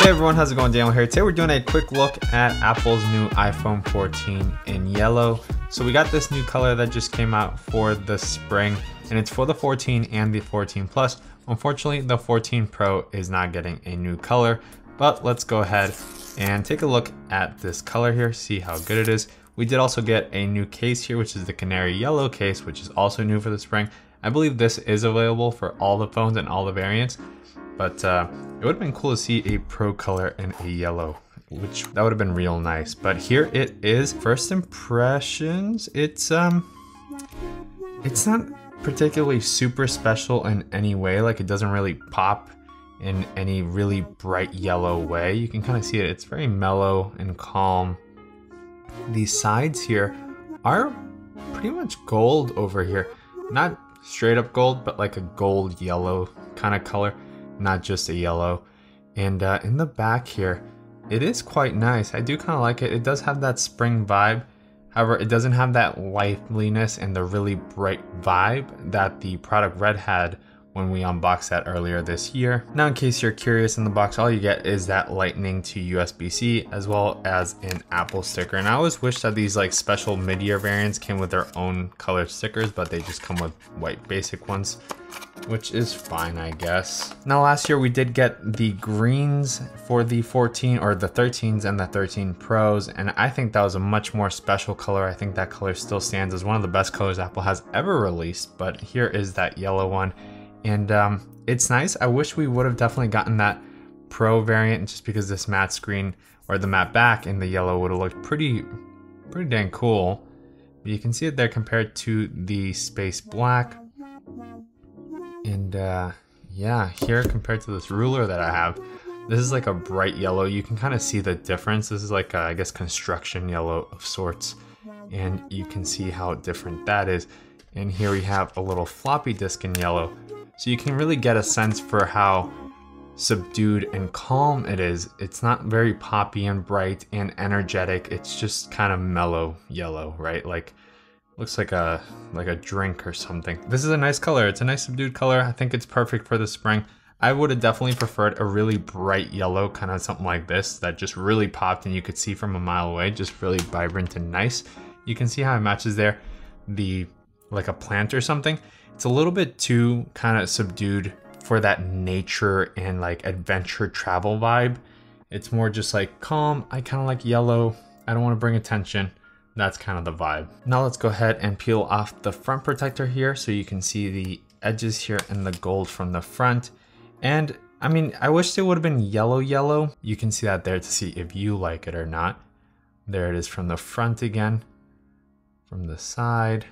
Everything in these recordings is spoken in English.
Hey everyone, how's it going? Daniel here. Today we're doing a quick look at Apple's new iPhone 14 in yellow. So we got this new color that just came out for the spring, and it's for the 14 and the 14 Plus. Unfortunately, the 14 Pro is not getting a new color, but let's go ahead and take a look at this color here, see how good it is. We did also get a new case here, which is the Canary yellow case, which is also new for the spring. I believe this is available for all the phones and all the variants, but it would have been cool to see a Pro color in a yellow, which that would have been real nice. But here it is. First impressions, it's not particularly super special in any way. Like, it doesn't really pop in any really bright yellow way. You can kind of see it. It's very mellow and calm. The sides here are pretty much gold over here. Not straight up gold, but like a gold yellow kind of color, not just a yellow. And in the back here, it is quite nice. I do kind of like it. It does have that spring vibe. However, it doesn't have that liveliness and the really bright vibe that the product Red had when we unboxed that earlier this year. Now, in case you're curious, in the box, all you get is that Lightning to USB-C as well as an Apple sticker. And I always wish that these like special mid-year variants came with their own colored stickers, but they just come with white basic ones, which is fine, I guess. Now, last year we did get the greens for the 14 or the 13s and the 13 Pros, and I think that was a much more special color. I think that color still stands as one of the best colors Apple has ever released, but here is that yellow one. And it's nice. I wish we would have definitely gotten that Pro variant, just because this matte screen or the matte back in the yellow would have looked pretty dang cool. But you can see it there compared to the space black. And yeah, here compared to this ruler that I have, this is like a bright yellow. You can kind of see the difference. This is like I guess construction yellow of sorts, and you can see how different that is. And here we have a little floppy disk in yellow. So you can really get a sense for how subdued and calm it is. It's not very poppy and bright and energetic. It's just kind of mellow yellow, right? Like, looks like a drink or something. This is a nice color. It's a nice subdued color. I think it's perfect for the spring. I would have definitely preferred a really bright yellow, kind of something like this, that just really popped and you could see from a mile away, just really vibrant and nice. You can see how it matches there, like a plant or something. It's a little bit too kind of subdued for that nature and like adventure travel vibe. It's more just like calm. I kind of like yellow. I don't want to bring attention. That's kind of the vibe. Now let's go ahead and peel off the front protector here so you can see the edges here and the gold from the front. And I mean, I wish it would have been yellow. You can see that there to see if you like it or not. There it is from the front again, from the side.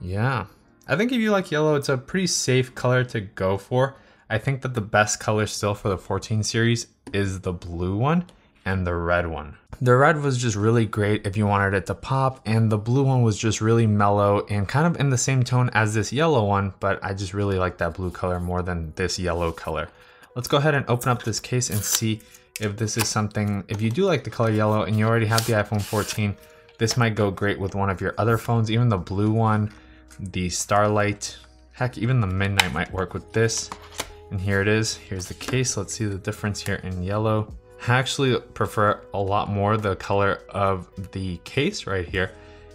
Yeah. I think if you like yellow, it's a pretty safe color to go for. I think that the best color still for the 14 series is the blue one and the red one. The red was just really great if you wanted it to pop, and the blue one was just really mellow and kind of in the same tone as this yellow one, but I just really like that blue color more than this yellow color. Let's go ahead and open up this case and see if this is something, if you do like the color yellow and you already have the iPhone 14, this might go great with one of your other phones, even the blue one. The Starlight, heck, even the Midnight might work with this. And here it is. Here's the case. Let's see the difference here in yellow. I actually prefer a lot more the color of the case right here.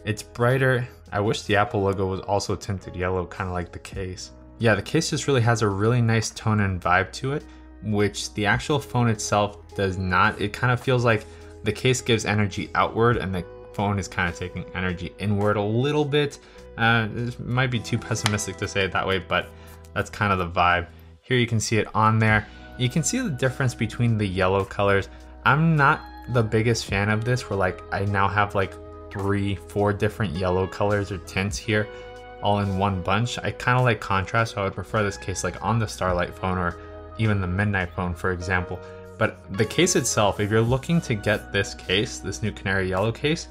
It's brighter. I wish the Apple logo was also tinted yellow, kind of like the case. Yeah, the case just really has a really nice tone and vibe to it, which the actual phone itself does not. It kind of feels like the case gives energy outward and the phone is kind of taking energy inward a little bit. It might be too pessimistic to say it that way, but that's kind of the vibe. Here you can see it on there. You can see the difference between the yellow colors. I'm not the biggest fan of this, where like I now have like 3-4 different yellow colors or tints here all in one bunch. I kind of like contrast, so I would prefer this case like on the Starlight phone or even the Midnight phone, for example. But the case itself, if you're looking to get this case, this new Canary yellow case,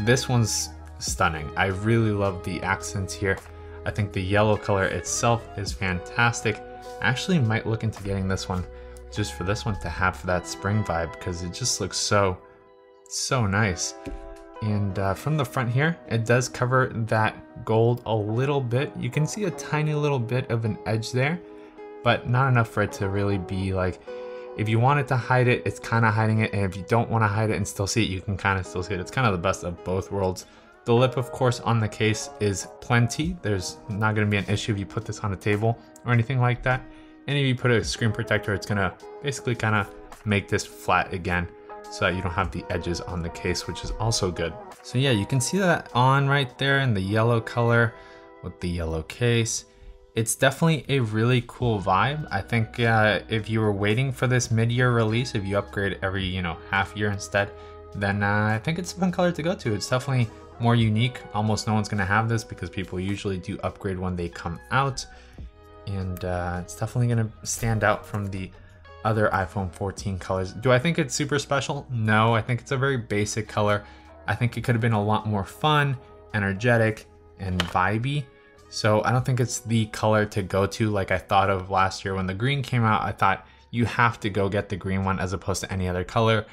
this one's stunning. I really love the accents here. I think the yellow color itself is fantastic. I actually might look into getting this one just for this one to have for that spring vibe, because it just looks so nice. And from the front here, it does cover that gold a little bit. You can see a tiny little bit of an edge there, but not enough for it to really be like if you wanted to hide it, it's kind of hiding it, and if you don't want to hide it and still see it, you can kind of still see it. It's kind of the best of both worlds. The lip, of course, on the case is plenty. There's not going to be an issue if you put this on a table or anything like that. And if you put a screen protector, it's going to basically kind of make this flat again so that you don't have the edges on the case, which is also good. So yeah, you can see that on right there in the yellow color with the yellow case. It's definitely a really cool vibe. I think if you were waiting for this mid-year release, if you upgrade every, half year instead, then I think it's a fun color to go to. It's definitely more unique. Almost no one's gonna have this because people usually do upgrade when they come out. And it's definitely gonna stand out from the other iPhone 14 colors. Do I think it's super special? No, I think it's a very basic color. I think it could have been a lot more fun, energetic, and vibey. So I don't think it's the color to go to like I thought of last year when the green came out. I thought you have to go get the green one as opposed to any other color.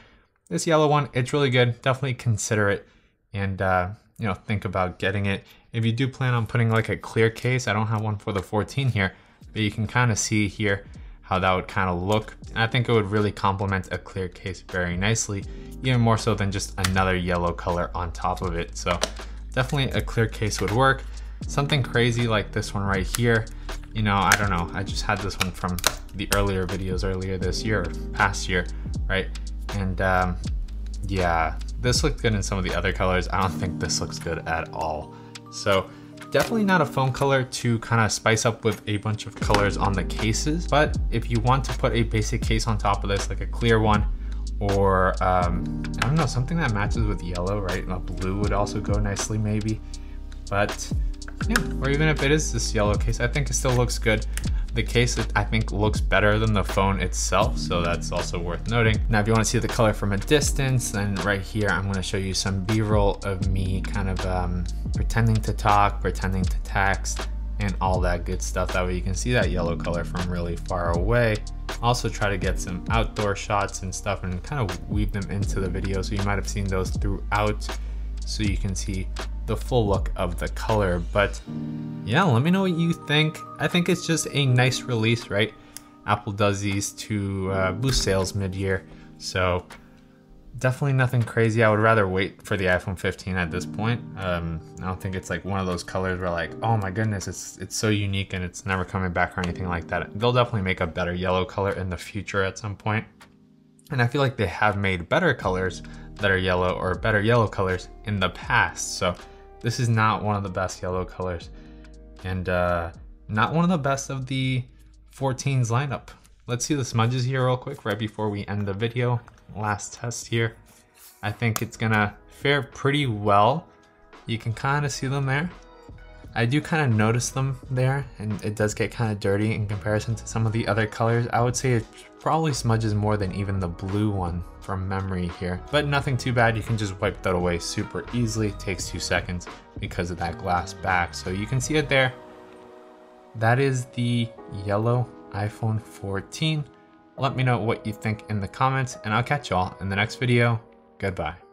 This yellow one, it's really good. Definitely consider it and think about getting it. If you do plan on putting like a clear case, I don't have one for the 14 here, but you can kind of see here how that would kind of look. And I think it would really complement a clear case very nicely, even more so than just another yellow color on top of it. So definitely a clear case would work. Something crazy like this one right here, I don't know. I just had this one from the earlier videos earlier this year, or past year, right? And yeah, this looked good in some of the other colors. I don't think this looks good at all. So definitely not a phone color to kind of spice up with a bunch of colors on the cases. But if you want to put a basic case on top of this, like a clear one, or I don't know, something that matches with yellow, right? A blue would also go nicely maybe. But yeah, or even if it is this yellow case, I think it still looks good. The case, I think, looks better than the phone itself, so that's also worth noting. Now, if you want to see the color from a distance, then right here, I'm going to show you some B-roll of me kind of pretending to talk, pretending to text, and all that good stuff. That way you can see that yellow color from really far away. Also try to get some outdoor shots and stuff and kind of weave them into the video, so you might have seen those throughout, so you can see the full look of the color. But yeah, let me know what you think. I think it's just a nice release, right? Apple does these to boost sales mid-year, so definitely nothing crazy. I would rather wait for the iPhone 15 at this point. I don't think it's like one of those colors where like, oh my goodness, it's so unique and it's never coming back or anything like that. They'll definitely make a better yellow color in the future at some point. And I feel like they have made better colors that are yellow, or better yellow colors in the past. So this is not one of the best yellow colors, and not one of the best of the 14's lineup. Let's see the smudges here real quick right before we end the video. Last test here. I think it's gonna fare pretty well. You can kind of see them there. I do kind of notice them there, and it does get kind of dirty in comparison to some of the other colors. I would say it probably smudges more than even the blue one from memory here, but nothing too bad. You can just wipe that away super easily. It takes 2 seconds because of that glass back. So you can see it there. That is the yellow iPhone 14. Let me know what you think in the comments, and I'll catch y'all in the next video. Goodbye.